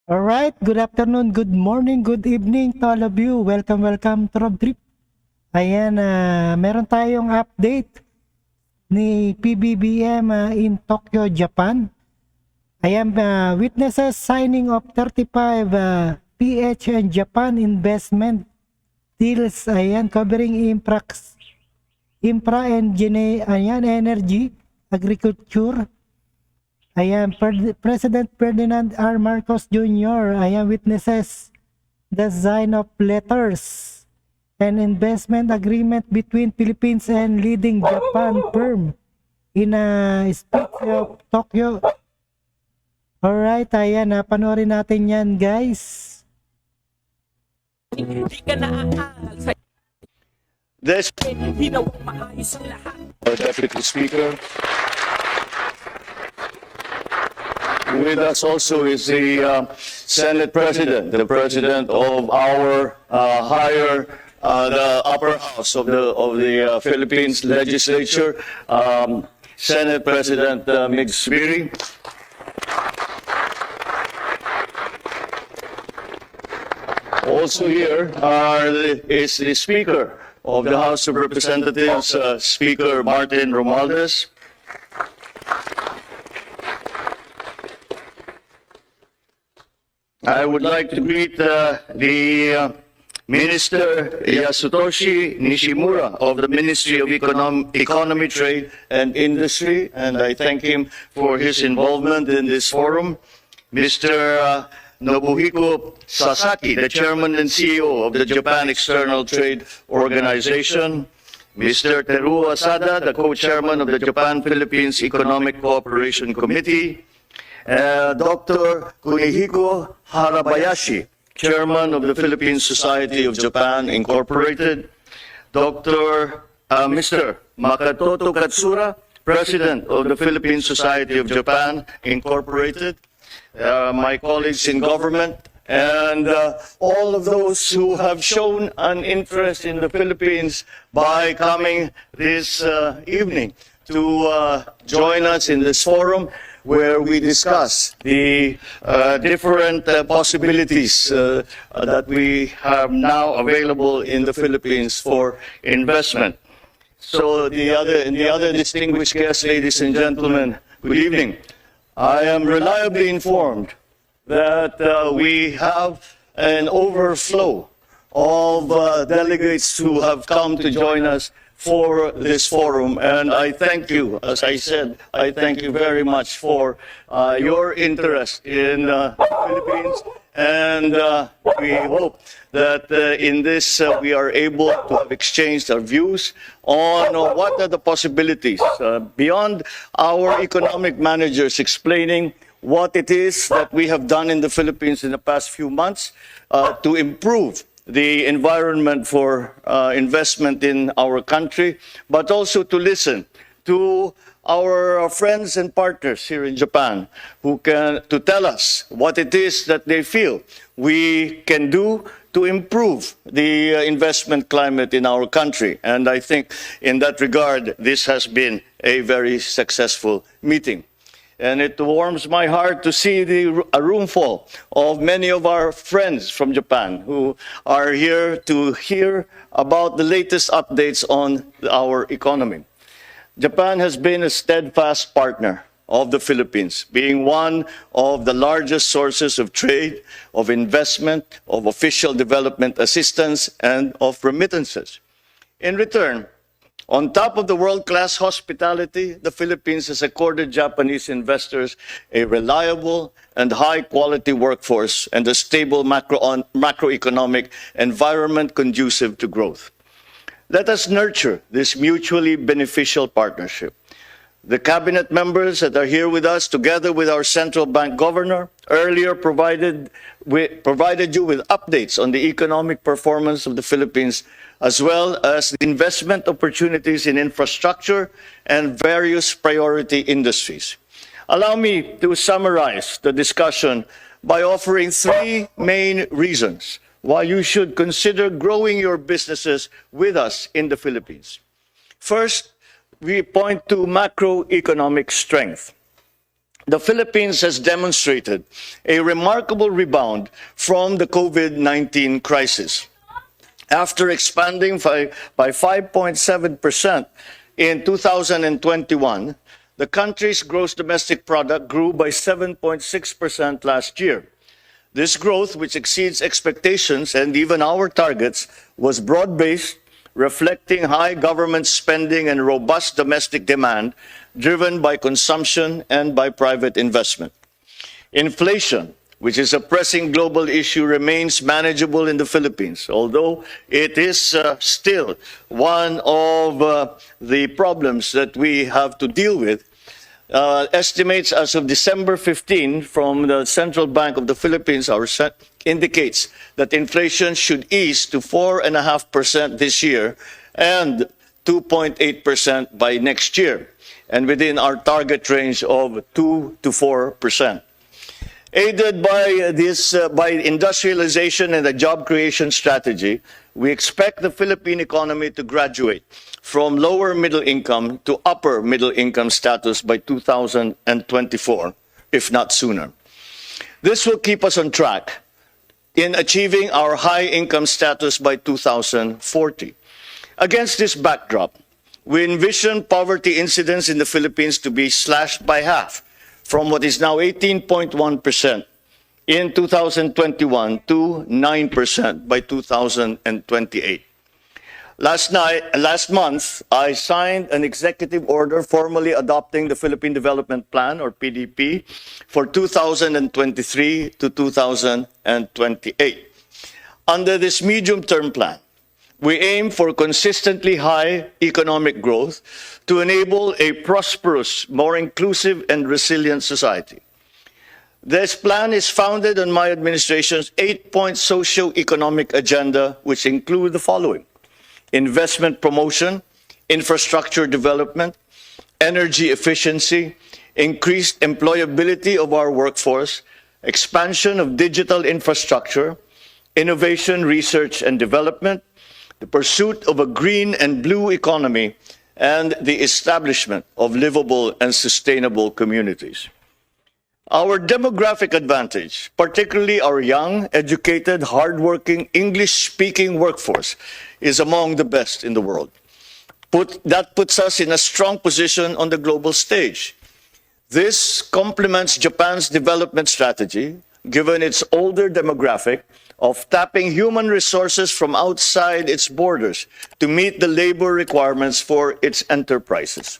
All right, good afternoon, good morning, good evening to all of you. Welcome to Rob Trip. Ayan, meron tayong update ni PBBM in Tokyo, Japan. Ayan, witnesses signing of 35 PH and Japan investment deals. Ayan, covering infra and energy, agriculture. Ayan, President Ferdinand R. Marcos Jr. Ayan, witnesses the sign of letters and investment agreement between Philippines and leading Japan firm in a speech of Tokyo. Alright, ayan, panoorin natin yan, guys. Hindi ka naaaral sa This ginawang maayos ang lahat. our Deputy Speaker. With us also is the Senate President, the President of our the upper house of the Philippines Legislature, Senate President Mig Subiri. Also here is the Speaker of the House of Representatives, Speaker Martin Romualdez. I would like to greet the Minister Yasutoshi Nishimura of the Ministry of Economy, Trade and Industry, and I thank him for his involvement in this forum. Mr. Nobuhiko Sasaki, the Chairman and CEO of the Japan External Trade Organization. Mr. THRU Asada, the Co-Chairman of the Japan-Philippines Economic Cooperation Committee. Dr. Kunihiko Harabayashi, Chairman of the Philippine Society of Japan Incorporated. Mr. Makatoto Katsura, President of the Philippine Society of Japan Incorporated. My colleagues in government, and all of those who have shown an interest in the Philippines by coming this evening to join us in this forum where we discuss the different possibilities that we have now available in the Philippines for investment. So the other distinguished guests, ladies and gentlemen, good evening. I am reliably informed that we have an overflow of delegates who have come to join us for this forum, and I thank you. As I said, I thank you very much for your interest in the Philippines, and we hope that in this we are able to have exchanged our views on what are the possibilities beyond our economic managers explaining what it is that we have done in the Philippines in the past few months to improve the environment for investment in our country, but also to listen to our friends and partners here in Japan who can to tell us what it is that they feel we can do to improve the investment climate in our country. And I think in that regard, this has been a very successful meeting. And it warms my heart to see a room full of many of our friends from Japan who are here to hear about the latest updates on our economy. Japan has been a steadfast partner of the Philippines, being one of the largest sources of trade, of investment, of official development assistance, and of remittances. In return, on top of the world-class hospitality, the Philippines has accorded Japanese investors a reliable and high-quality workforce and a stable macroeconomic environment conducive to growth. Let us nurture this mutually beneficial partnership. The cabinet members that are here with us, together with our central bank governor, earlier provided you with updates on the economic performance of the Philippines, as well as the investment opportunities in infrastructure and various priority industries. Allow me to summarize the discussion by offering three main reasons why you should consider growing your businesses with us in the Philippines. First, we point to macroeconomic strength. the Philippines has demonstrated a remarkable rebound from the COVID-19 crisis. After expanding by 5.7% in 2021, the country's gross domestic product grew by 7.6% last year. This growth, which exceeds expectations and even our targets, was broad-based, reflecting high government spending and robust domestic demand, driven by consumption and by private investment. Inflation, which is a pressing global issue, remains manageable in the Philippines, although it is still one of the problems that we have to deal with. Estimates as of December 15 from the Central Bank of the Philippines indicates that inflation should ease to 4.5% this year and 2.8% by next year, and within our target range of 2 to 4%. Aided by industrialization and a job creation strategy, we expect the Philippine economy to graduate from lower middle income to upper middle income status by 2024, if not sooner. This will keep us on track in achieving our high income status by 2040. Against this backdrop, we envision poverty incidence in the Philippines to be slashed by half, from what is now 18.1% in 2021 to 9% by 2028. Last month, I signed an executive order formally adopting the Philippine Development Plan, or PDP, for 2023 to 2028. Under this medium-term plan, we aim for consistently high economic growth to enable a prosperous, more inclusive, and resilient society. This plan is founded on my administration's 8-point socio-economic agenda, which include the following: investment promotion, infrastructure development, energy efficiency, increased employability of our workforce, expansion of digital infrastructure, innovation, research and development, the pursuit of a green and blue economy, and the establishment of livable and sustainable communities. Our demographic advantage, particularly our young, educated, hardworking, English-speaking workforce, is among the best in the world. That puts us in a strong position on the global stage. This complements Japan's development strategy, given its older demographic, of tapping human resources from outside its borders to meet the labor requirements for its enterprises.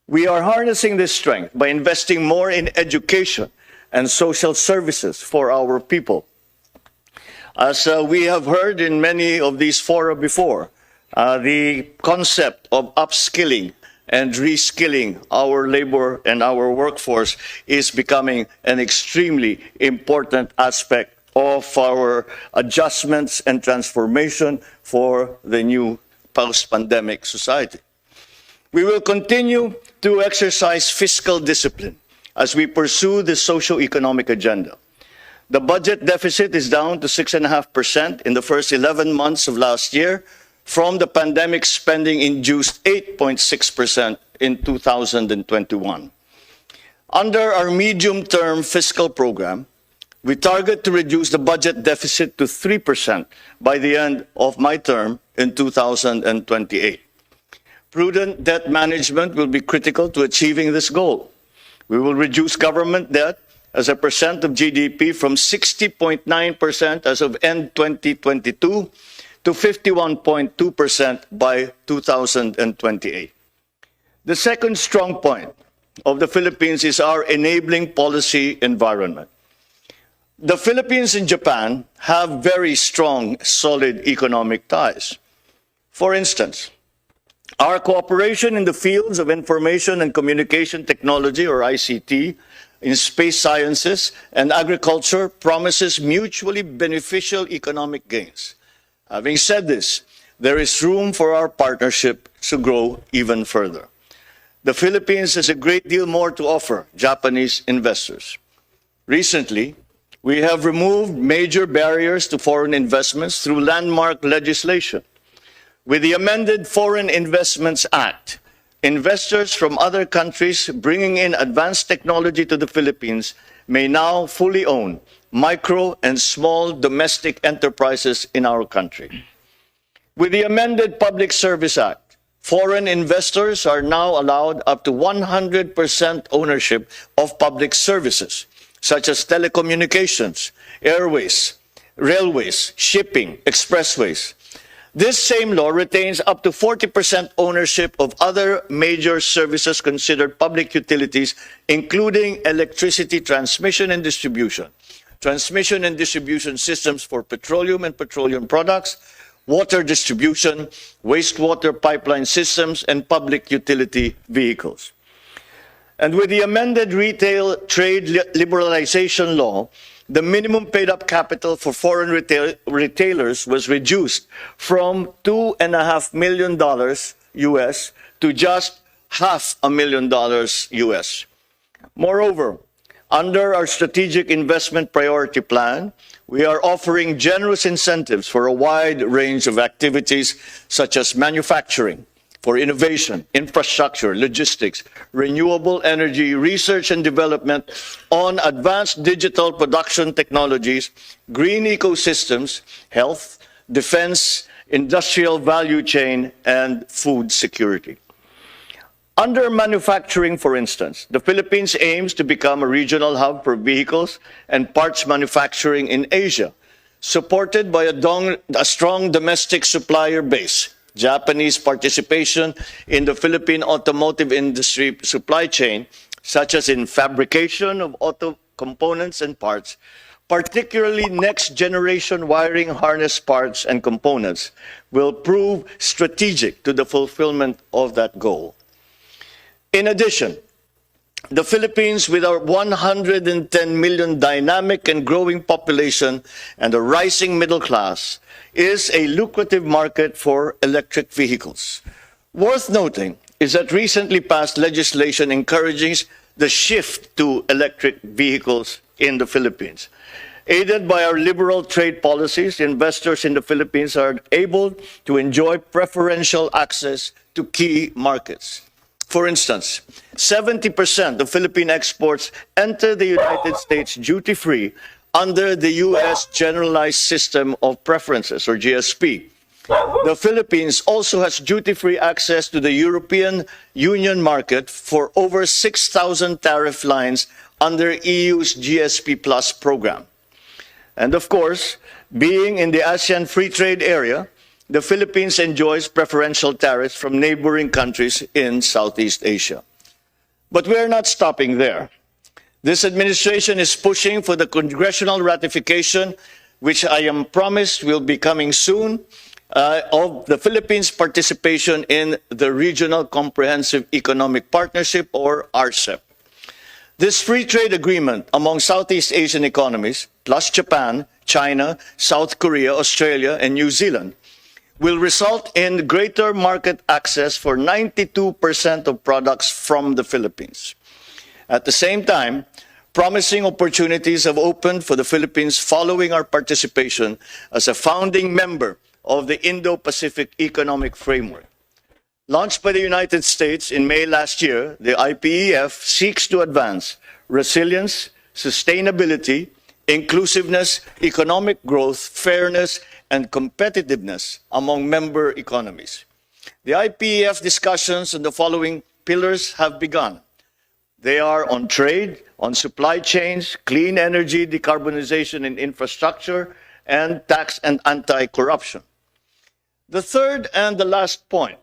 We are harnessing this strength by investing more in education and social services for our people. As we have heard in many of these fora before, the concept of upskilling and reskilling our labor and our workforce is becoming an extremely important aspect of our adjustments and transformation for the new post-pandemic society. We will continue to exercise fiscal discipline as we pursue the socio-economic agenda. The budget deficit is down to 6.5% in the first 11 months of last year, from the pandemic spending-induced 8.6% in 2021. Under our medium-term fiscal program, we target to reduce the budget deficit to 3% by the end of my term in 2028. Prudent debt management will be critical to achieving this goal. We will reduce government debt as a percent of GDP from 60.9% as of end 2022 to 51.2% by 2028. The second strong point of the Philippines is our enabling policy environment. The Philippines and Japan have very strong, solid economic ties. For instance, our cooperation in the fields of information and communication technology, or ICT, in space sciences and agriculture promises mutually beneficial economic gains. Having said this, there is room for our partnership to grow even further. The Philippines has a great deal more to offer Japanese investors. Recently, we have removed major barriers to foreign investments through landmark legislation. With the amended Foreign Investments Act, investors from other countries bringing in advanced technology to the Philippines may now fully own micro and small domestic enterprises in our country. With the amended Public Service Act, foreign investors are now allowed up to 100% ownership of public services, such as telecommunications, airways, railways, shipping, expressways. This same law retains up to 40% ownership of other major services considered public utilities, including electricity transmission and distribution systems for petroleum and petroleum products, water distribution, wastewater pipeline systems, and public utility vehicles. And with the amended retail trade liberalization law, the minimum paid-up capital for foreign retailers was reduced from $2.5 million US to just $500,000 US. Moreover, under our strategic investment priority plan, we are offering generous incentives for a wide range of activities such as manufacturing, for innovation, infrastructure, logistics, renewable energy, research and development on advanced digital production technologies, green ecosystems, health, defense, industrial value chain, and food security. Under manufacturing, for instance, the Philippines aims to become a regional hub for vehicles and parts manufacturing in Asia, supported by a strong domestic supplier base. Japanese participation in the Philippine automotive industry supply chain, such as in fabrication of auto components and parts, particularly next-generation wiring harness parts and components, will prove strategic to the fulfillment of that goal. In addition, the Philippines, with our 110 million dynamic and growing population and a rising middle class, is a lucrative market for electric vehicles. Worth noting is that recently passed legislation encourages the shift to electric vehicles in the Philippines. Aided by our liberal trade policies, investors in the Philippines are able to enjoy preferential access to key markets. For instance, 70% of Philippine exports enter the United States duty-free under the U.S. Generalized System of Preferences, or GSP. The Philippines also has duty-free access to the European Union market for over 6,000 tariff lines under EU's GSP Plus program. And of course, being in the ASEAN Free Trade Area, the Philippines enjoys preferential tariffs from neighboring countries in Southeast Asia. But we're not stopping there. This administration is pushing for the congressional ratification, which I am promised will be coming soon, of the Philippines' participation in the Regional Comprehensive Economic Partnership, or RCEP. This free trade agreement among Southeast Asian economies, plus Japan, China, South Korea, Australia, and New Zealand, will result in greater market access for 92% of products from the Philippines. At the same time, promising opportunities have opened for the Philippines following our participation as a founding member of the Indo-Pacific Economic Framework. Launched by the United States in May last year, the IPEF seeks to advance resilience, sustainability, inclusiveness, economic growth, fairness, and competitiveness among member economies. The IPEF discussions on the following pillars have begun. They are on trade, on supply chains, clean energy, decarbonization and infrastructure, and tax and anti-corruption. The third and the last point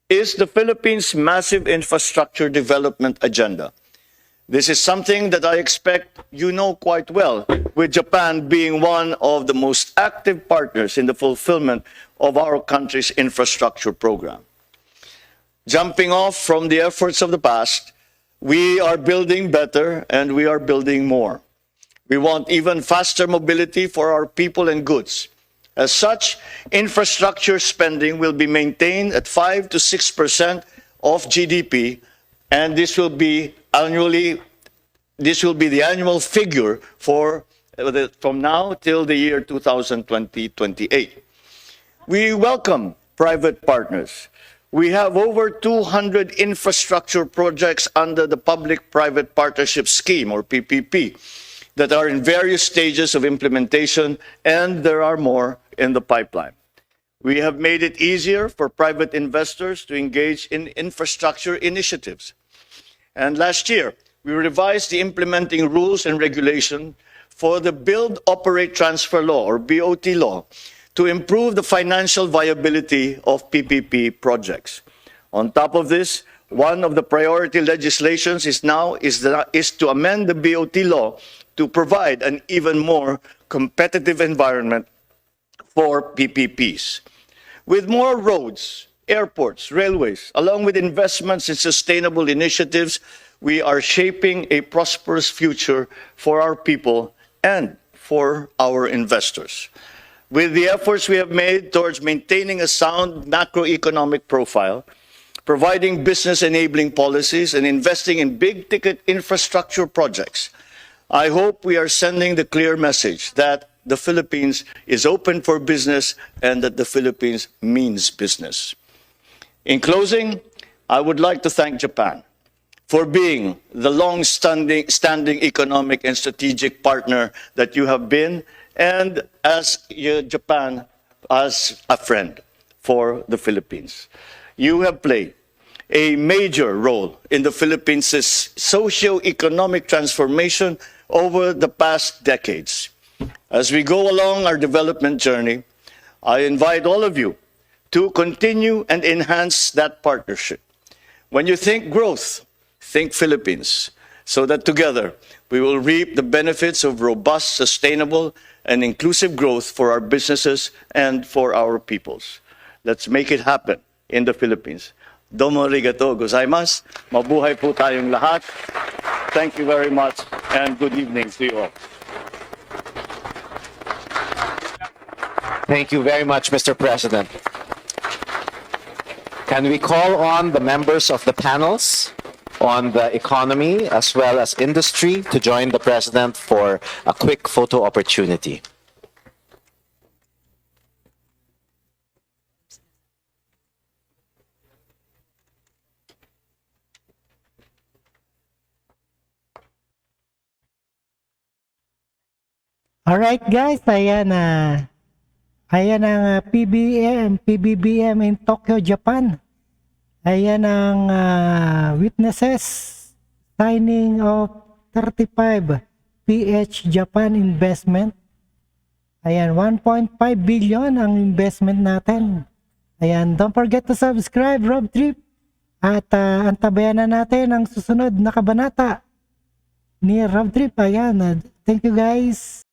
is the Philippines' massive infrastructure development agenda. This is something that I expect you know quite well, with Japan being one of the most active partners in the fulfillment of our country's infrastructure program. Jumping off from the efforts of the past, we are building better and we are building more. We want even faster mobility for our people and goods. As such, infrastructure spending will be maintained at 5 to 6% of GDP, and this will be the annual figure for from now till the year 2028. We welcome private partners We have over 200 infrastructure projects under the Public-Private Partnership Scheme, or PPP, that are in various stages of implementation, and there are more in the pipeline. We have made it easier for private investors to engage in infrastructure initiatives. And last year, we revised the implementing rules and regulation for the Build, Operate, Transfer Law, or BOT law, to improve the financial viability of PPP projects. On top of this, one of the priority legislations is to amend the BOT law to provide an even more competitive environment for PPPs. With more roads, airports, railways, along with investments in sustainable initiatives, we are shaping a prosperous future for our people and for our investors. With the efforts we have made towards maintaining a sound macroeconomic profile, providing business-enabling policies, and investing in big-ticket infrastructure projects, I hope we are sending the clear message that the Philippines is open for business and that the Philippines means business. In closing, I would like to thank Japan for being the long-standing economic and strategic partner that you have been, and Japan as a friend for the Philippines. You have played a major role in the Philippines' socio-economic transformation over the past decades. As we go along our development journey, I invite all of you to continue and enhance that partnership. When you think growth, think Philippines, so that together we will reap the benefits of robust, sustainable, and inclusive growth for our businesses and for our peoples. Let's make it happen in the Philippines. Domo arigato gozaimasu. Mabuhay po tayong lahat. Thank you very much and good evening to you all. Thank you very much, Mr. President. Can we call on the members of the panels on the economy as well as industry to join the President for a quick photo opportunity? Alright guys, ayan ayan ang PBBM in Tokyo, Japan. Ayan ang witnesses signing of 35 PH Japan investment. Ayan, 1.5 billion ang investment natin. Ayan, don't forget to subscribe, Rob Trip. At antabayan na natin ang susunod na kabanata ni Rob Trip. Ayan, thank you guys.